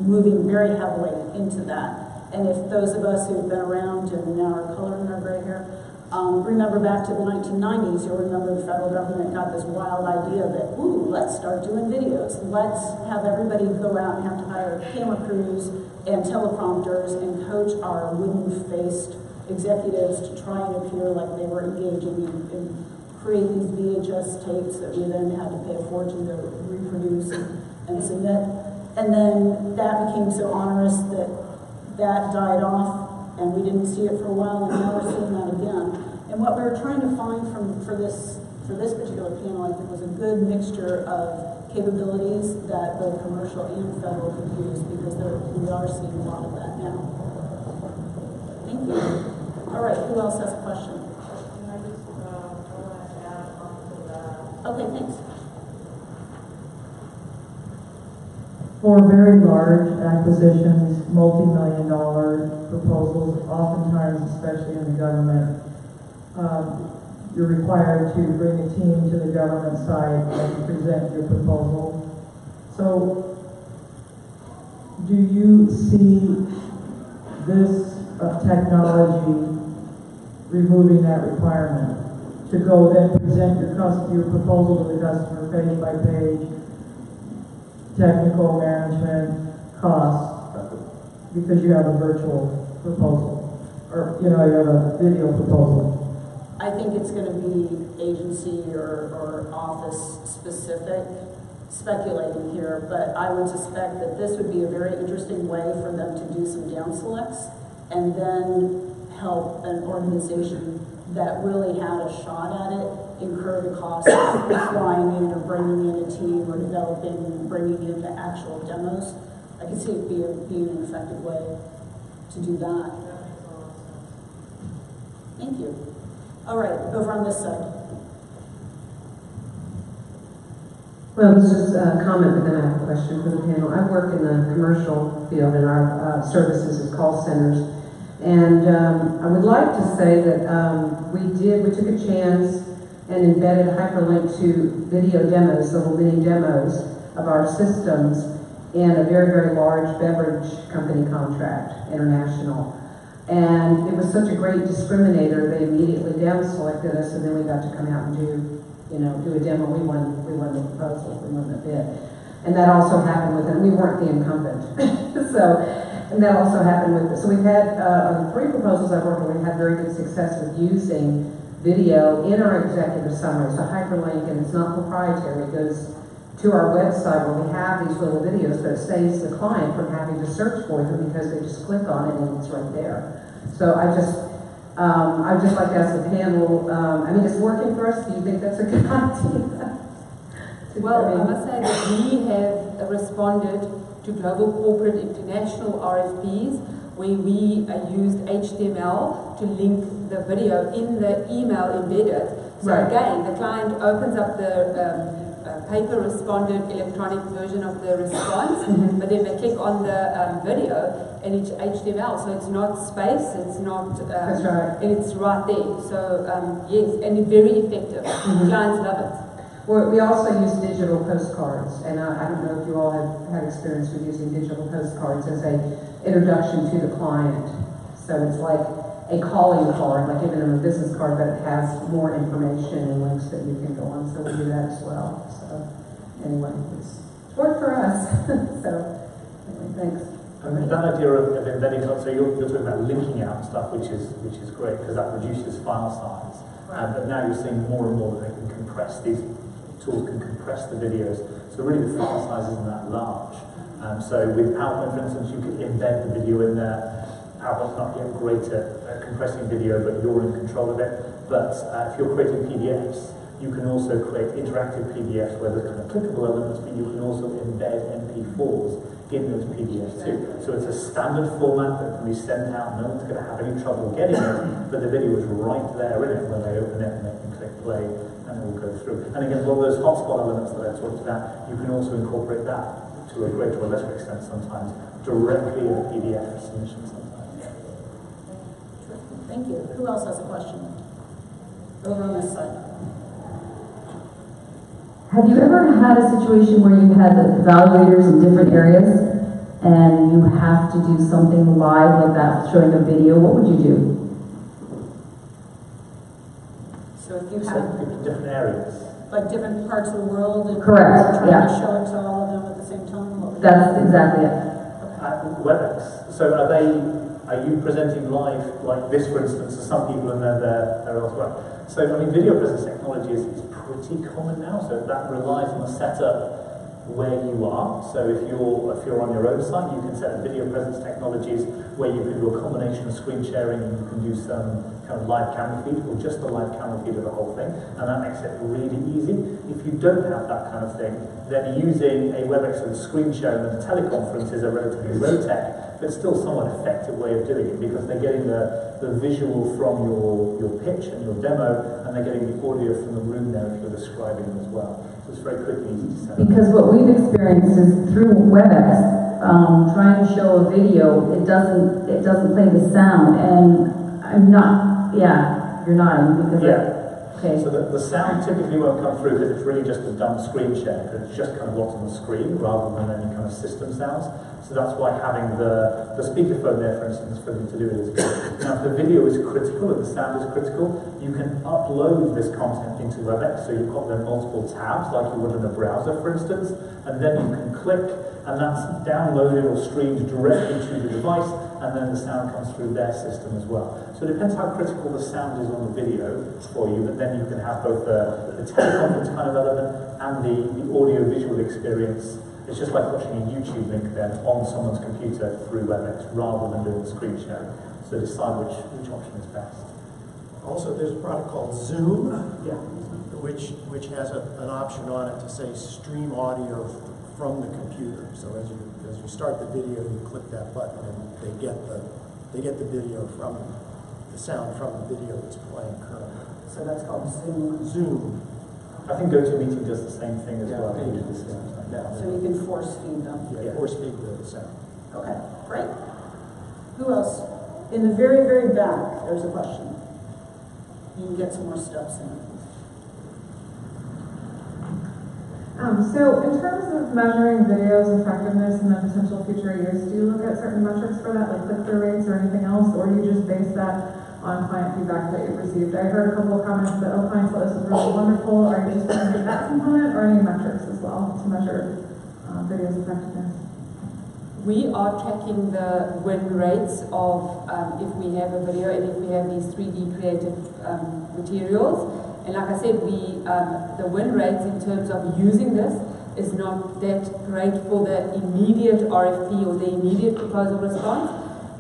moving very heavily into that. And if those of us who've been around and now are coloring our gray hair, remember back to the 1990s, you'll remember the federal government got this wild idea that, ooh, let's start doing videos. Let's have everybody go out and have to hire camera crews and teleprompters and coach our wooden-faced executives to try and appear like they were engaging and create these VHS tapes that we then had to pay a fortune to reproduce and submit. And then that became so onerous that died off, and we didn't see it for a while, and now we're seeing that again. And what we were trying to find for this particular panel, I think, was a good mixture of capabilities that both commercial and federal could use, because we are seeing a lot of that now. Thank you. All right, who else has a question? Okay, thanks. For very large acquisitions, multi-million-dollar proposals, oftentimes, especially in the government, you're required to bring a team to the government side and present your proposal. So, do you see this technology removing that requirement to go then present your proposal to the customer page by page, technical management, costs, because you have a virtual proposal, or you have a video proposal? I think it's going to be agency or office specific, speculating here, but I would suspect that this would be a very interesting way for them to do some down selects and then help an organization that really had a shot at it incur the cost of flying in or bringing in a team or developing and bringing in the actual demos. I can see it being an effective way to do that. Thank you. All right, over on this side. Well, this is a comment, but then I have a question for the panel. I work in the commercial field, and our services is call centers. And I would like to say that we took a chance and embedded hyperlink to video demos, little mini demos of our systems in a very, very large beverage company contract, international. And it was such a great discriminator, they immediately down selected us, and then we got to come out and do a demo. We won the proposal, we won the bid. And that also happened with them. We weren't the incumbent. And that also happened with, so we've had, on the 3 proposals I've worked on, we've had very good success with using video in our executive summary. It's a hyperlink and it's not proprietary. It goes to our website where we have these little videos, but it saves the client from having to search for them because they just click on it and it's right there. So I'd just like to ask the panel, I mean, it's working for us. Do you think that's a good idea? Well, I must say that we have responded to global corporate international RFPs where we used HTML to link the video in the email embedded. So Right. again, the client opens up the paper responded electronic version of the response, but then they click on the video and it's HTML, so it's not space, it's not, That's right. and it's right there. So yes, and it's very effective. Clients love it. We also use digital postcards, and I don't know if you all have had experience with using digital postcards as a introduction to the client. So it's like a calling card, like giving them a business card, but it has more information and links that you can go on. So we do that as well. So anyway, it's worked for us. So anyway, thanks. And that idea of embedding, so you're talking about linking out stuff, which is great because that reduces file size. But now you're seeing more and more that they can compress these tools can compress the videos. So really the file size isn't that large. So with PowerPoint, for instance, you can embed the video in there. PowerPoint's not yet great at compressing video, but you're in control of it. But if you're creating PDFs, you can also create interactive PDFs where there's kind of clickable elements, but you can also embed MP4s in those PDFs too. So it's a standard format that can be sent out. No one's going to have any trouble getting it, but the video is right there in it when they open it and they can click play and it will go through. And again, all those hotspot elements that I talked about, you can also incorporate that to a greater or lesser extent sometimes directly in a PDF submission sometimes. Thank you. Who else has a question? Over on this side. Have you ever had a situation where you've had evaluators in different areas and you have to do something live like that, showing a video? What would you do? So if you have different areas. like different parts of the world and Correct, trying yeah. to show it to all of them at the same time? What would That's exactly it. WebEx. So are you presenting live like this, for instance, to some people and they're elsewhere? So I mean, video presence technology is pretty common now. So that relies on a setup where you are. So if you're on your own site, you can set up video presence technologies where you can do a combination of screen sharing and you can do some kind of live camera feed or just a live camera feed of the whole thing, and that makes it really easy. If you don't have that kind of thing, then using a WebEx and screen sharing and a teleconference is a relatively low-tech, but still somewhat effective way of doing it because they're getting the visual from your pitch and your demo, and they're getting the audio from the room there if you're describing them as well. So it's very quick and easy to set up. Because what we've experienced is through WebEx, trying to show a video, it doesn't play the sound, and I'm not, yeah, you're nodding because okay. So the sound typically won't come through because it's really just a dumb screen share, because it's just kind of what's on the screen rather than any kind of system sounds. So that's why having the speakerphone there, for instance, for them to do it is good. Now, if the video is critical and the sound is critical, you can upload this content into WebEx. So you've got the multiple tabs, like you would in a browser, for instance, and then you can click, and that's downloaded or streamed directly to the device, and then the sound comes through their system as well. So it depends how critical the sound is on the video for you, but then you can have both the teleconference kind of element and the audio-visual experience. It's just like watching a YouTube link then on someone's computer through WebEx rather than doing the screen sharing. So decide which option is best. Also, there's a product called Zoom, which has an option on it to say stream audio from the computer. So as you start the video, you click that button and they get the video from the sound from the video that's playing currently. So that's called Zoom. Zoom. I think GoToMeeting does the same thing as well. So you can force feed them. Yeah, force feed the sound. Okay, great. Who else? In the very, very back, there's a question. You can get some more steps in. So in terms of measuring video's effectiveness and then potential future use, do you look at certain metrics for that, like click-through rates or anything else, or do you just base that on client feedback that you've received? I heard a couple of comments that, oh, clients thought this was really wonderful. Are you just looking at that component or any metrics as well to measure video's effectiveness? We are tracking the win rates of if we have a video and if we have these 3D creative materials. And like I said, the win rates in terms of using this is not that great for the immediate RFP or the immediate proposal response,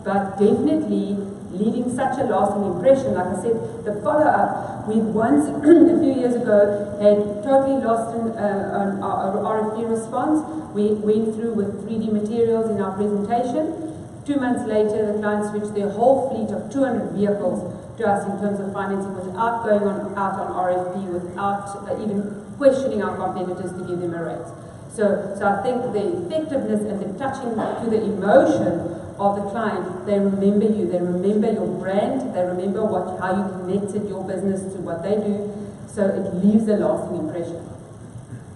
but definitely leaving such a lasting impression. Like I said, the follow-up, we once, a few years ago, had totally lost an RFP response. We went through with 3D materials in our presentation. 2 months later, the client switched their whole fleet of 200 vehicles to us in terms of financing without going out on RFP, without even questioning our competitors to give them a rate. So I think the effectiveness and the touching to the emotion of the client, they remember you, they remember your brand, they remember how you connected your business to what they do, so it leaves a lasting impression.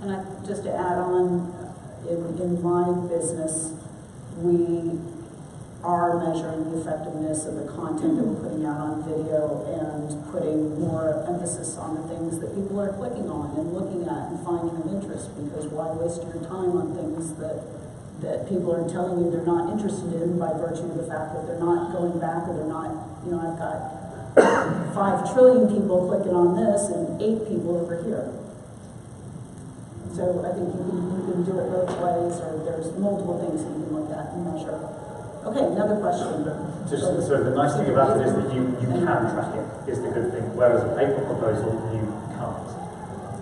And just to add on, in my business, we are measuring the effectiveness of the content that we're putting out on video and putting more emphasis on the things that people are clicking on and looking at and finding of interest, because why waste your time on things that people are telling you they're not interested in by virtue of the fact that they're not going back, or they're not, I've got 5 trillion people clicking on this and 8 people over here. So I think you can do it both ways, or there's multiple things that you can look at and measure. Okay, another question. So the nice thing about it is that you can track it, is the good thing, whereas a paper proposal, you can't.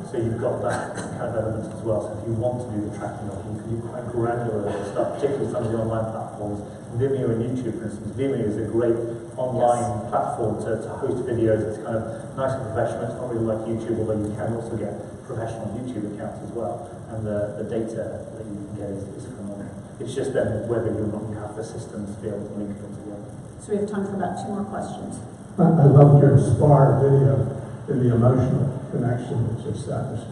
So you've got that kind of element as well. So if you want to do the tracking of it, you can do quite granular stuff, particularly some of the online platforms. Vimeo and YouTube, for instance. Vimeo is a great online platform to host videos. It's kind of nice and professional. It's not really like YouTube, although you can also get professional YouTube accounts as well. And the data that you can get is phenomenal. It's just then whether or not you have the systems to be able to link them together. So we have time for about 2 more questions. I loved your SPAR video and the emotional connection that you established.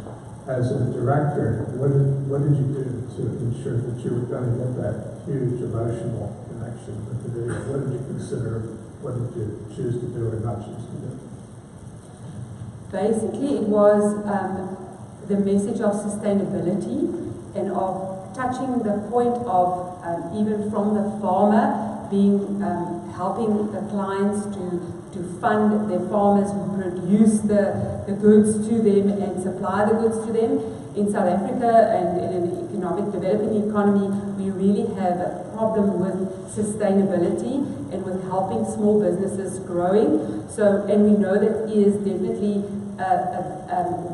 As a director, what did you do to ensure that you were going to get that huge emotional connection with the video? What did you consider? What did you choose to do or not choose to do? Basically, it was the message of sustainability and of touching the point of even from the farmer being helping the clients to fund their farmers who produce the goods to them and supply the goods to them. In South Africa and in an economic developing economy, we really have a problem with sustainability and with helping small businesses growing. So, and we know that is definitely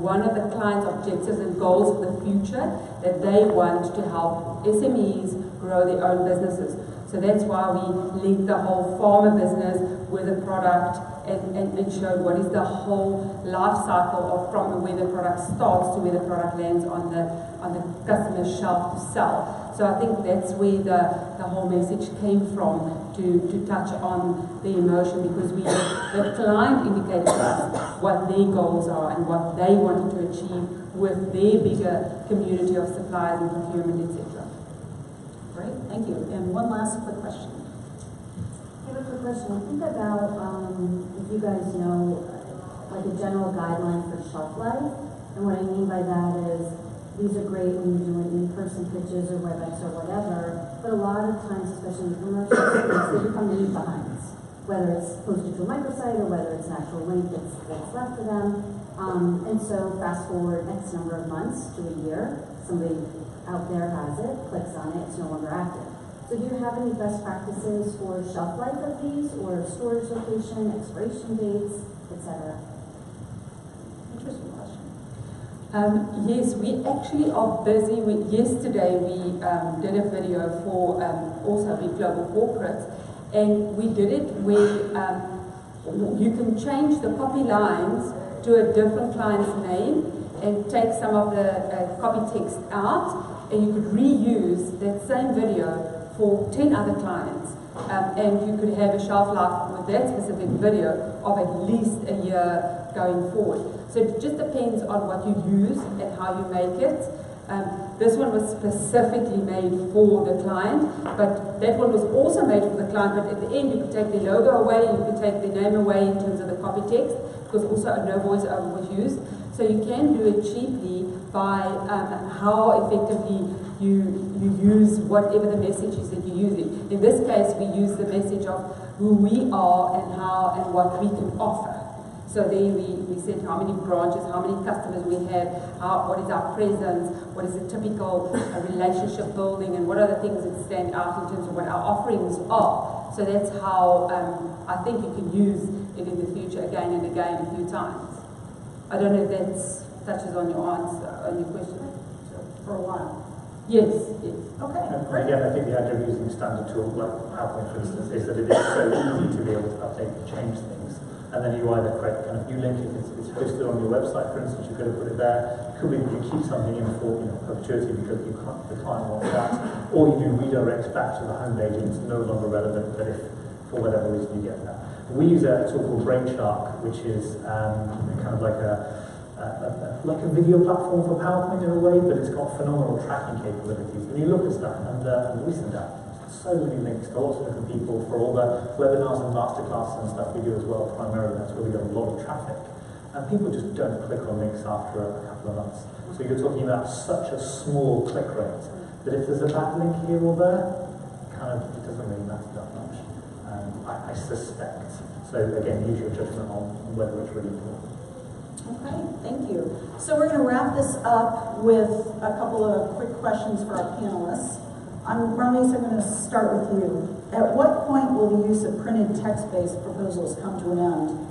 one of the client's objectives and goals for the future, that they want to help SMEs grow their own businesses. So that's why we link the whole farmer business with the product and show what is the whole life cycle of from where the product starts to where the product lands on the customer's shelf to sell. So I think that's where the whole message came from, to touch on the emotion, because the client indicated to us what their goals are and what they wanted to achieve with their bigger community of suppliers and procurement, etc. Great, thank you. And one last quick question. I have a quick question. Think about if you guys know like a general guideline for shelf life. And what I mean by that is these are great when you're doing in-person pitches or WebEx or whatever, but a lot of times, especially in the commercial space, they become leave behinds. Whether it's posted to a microsite or whether it's an actual link that's left to them. And so fast forward X number of months to a year, somebody out there has it, clicks on it, it's no longer active. So do you have any best practices for shelf life of these, or storage location, expiration dates, etc.? Interesting question. Yes, we actually are busy. Yesterday we did a video for also Big Global Corporates, and we did it where you can change the copy lines to a different client's name and take some of the copy text out, and you could reuse that same video for 10 other clients. And you could have a shelf life with that specific video of at least a year going forward. So it just depends on what you use and how you make it. This one was specifically made for the client, but that one was also made for the client, but at the end you could take the logo away, you could take the name away in terms of the copy text, because also no voiceover was used. So you can do it cheaply by how effectively you use whatever the message is that you're using. In this case, we use the message of who we are and how and what we can offer. So there we said how many branches, how many customers we have, what is our presence, what is the typical relationship building, and what are the things that stand out in terms of what our offerings are. So that's how I think you can use it in the future again and again a few times. I don't know if that touches on your answer, on your question. For a while. Yes, yes. Okay, and again, I think the idea of using a standard tool like PowerPoint, for instance, is that it is so easy to be able to update and change things. And then you either create kind of new link, if it's hosted on your website, for instance, you could have put it there. It could be that you keep something in for perpetuity because the client wants that. Or you do redirects back to the home page and it's no longer relevant, but if for whatever reason you get that. We use a tool called Brainshark, which is kind of like a video platform for PowerPoint in a way, but it's got phenomenal tracking capabilities. And you look at stuff, and we send out so many links to lots of different people for all the webinars and masterclasses and stuff we do as well. Primarily, that's where we get a lot of traffic. And people just don't click on links after a couple of months. So you're talking about such a small click rate that if there's a backlink here or there, it doesn't really matter that much. I suspect. So again, use your judgment on whether it's really important. Okay, thank you. So we're going to wrap this up with a couple of quick questions for our panelists. Ramese, I'm going to start with you. At what point will the use of printed text-based proposals come to an end?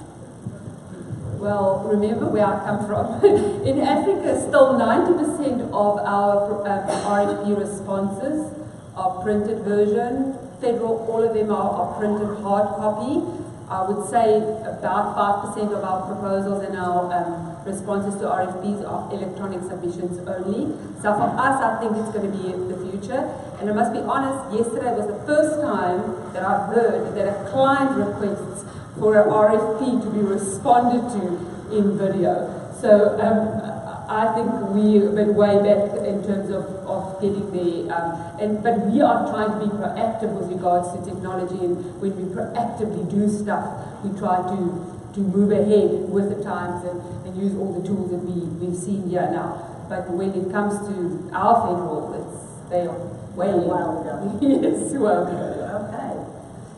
Well, remember where I come from. In Africa, still 90% of our RFP responses are printed version. Federal, all of them are printed hard copy. I would say about 5% of our proposals and our responses to RFPs are electronic submissions only. So for us, I think it's going to be the future. And I must be honest, yesterday was the first time that I've heard that a client requests for an RFP to be responded to in video. So I think we're a bit way back in terms of getting there. But we are trying to be proactive with regards to technology, and when we proactively do stuff, we try to move ahead with the times and use all the tools that we've seen here now. But when it comes to our federal, they are way a while ago. Yes, well. Okay.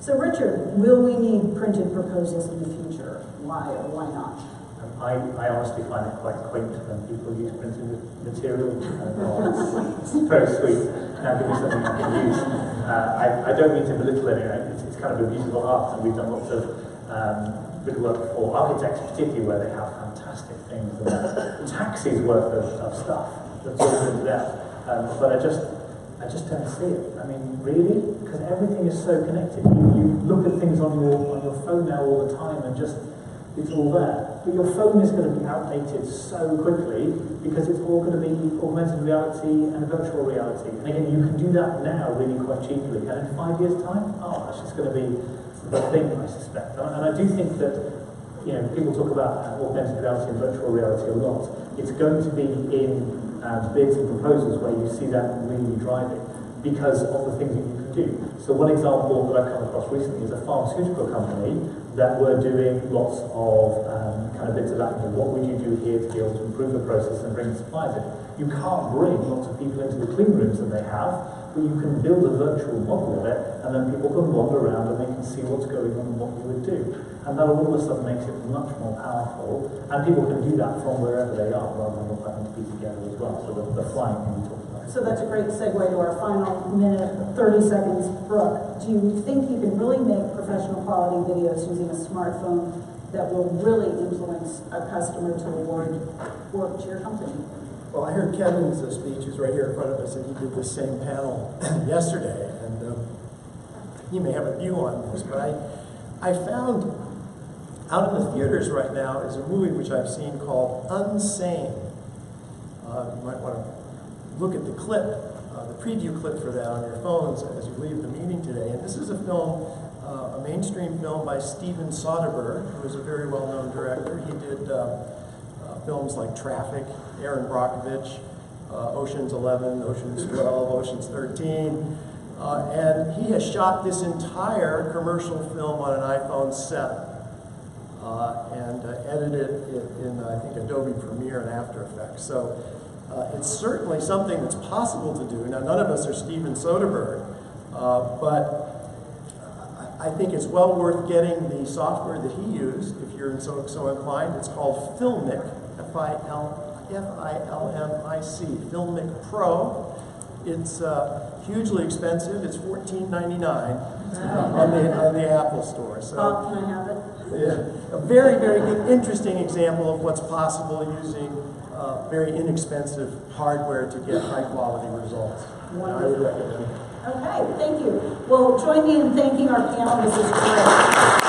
So Richard, will we need printed proposals in the future? Why or why not? I honestly find it quite quaint when people use printed material. It's very sweet. Now give me something I can use. I don't mean to belittle it. It's kind of a beautiful art, and we've done lots of good work for architects, particularly where they have fantastic things and taxis worth of stuff that's all printed out. But I just don't see it. I mean, really, because everything is so connected. You look at things on your phone now all the time, and just it's all there. But your phone is going to be outdated so quickly because it's all going to be augmented reality and virtual reality. And again, you can do that now really quite cheaply. And in 5 years' time, that's just going to be the thing, I suspect. And I do think that, people talk about augmented reality and virtual reality a lot. It's going to be in bids and proposals where you see that really driving because of the things that you can do. So one example that I've come across recently is a pharmaceutical company that were doing lots of kind of bits about what would you do here to be able to improve the process and bring supplies in. You can't bring lots of people into the clean rooms that they have, but you can build a virtual model of it, and then people can wander around and they can see what's going on and what you would do. And that all of a sudden makes it much more powerful, and people can do that from wherever they are rather than having to be together as well. So the flying can be talked about. So that's a great segue to our final minute, 30 seconds. Brooke, do you think you can really make professional quality videos using a smartphone that will really influence a customer to award work to your company? Well, I heard Kevin's speech is right here in front of us, and he did the same panel yesterday, and he may have a view on this, but I found out in the theaters right now is a movie which I've seen called Unsane. You might want to look at the clip, the preview clip for that on your phones as you leave the meeting today. And this is a film, a mainstream film by Steven Soderbergh, who is a very well-known director. He did films like Traffic, Aaron Brockovich, Ocean's 11, Ocean's 12, Ocean's 13. And he has shot this entire commercial film on an iPhone 7 and edited it in, I think, Adobe Premiere and After Effects. So it's certainly something that's possible to do. Now, none of us are Steven Soderbergh, but I think it's well worth getting the software that he used, if you're so inclined. It's called Filmic, F-I-L-M-I-C, Filmic Pro. It's hugely expensive. It's $14.99 on the Apple Store. So, Bob, can I have it? Yeah, a very, very good, interesting example of what's possible using very inexpensive hardware to get high-quality results. I would recommend it. Okay, thank you. Well, join me in thanking our panel. This is great.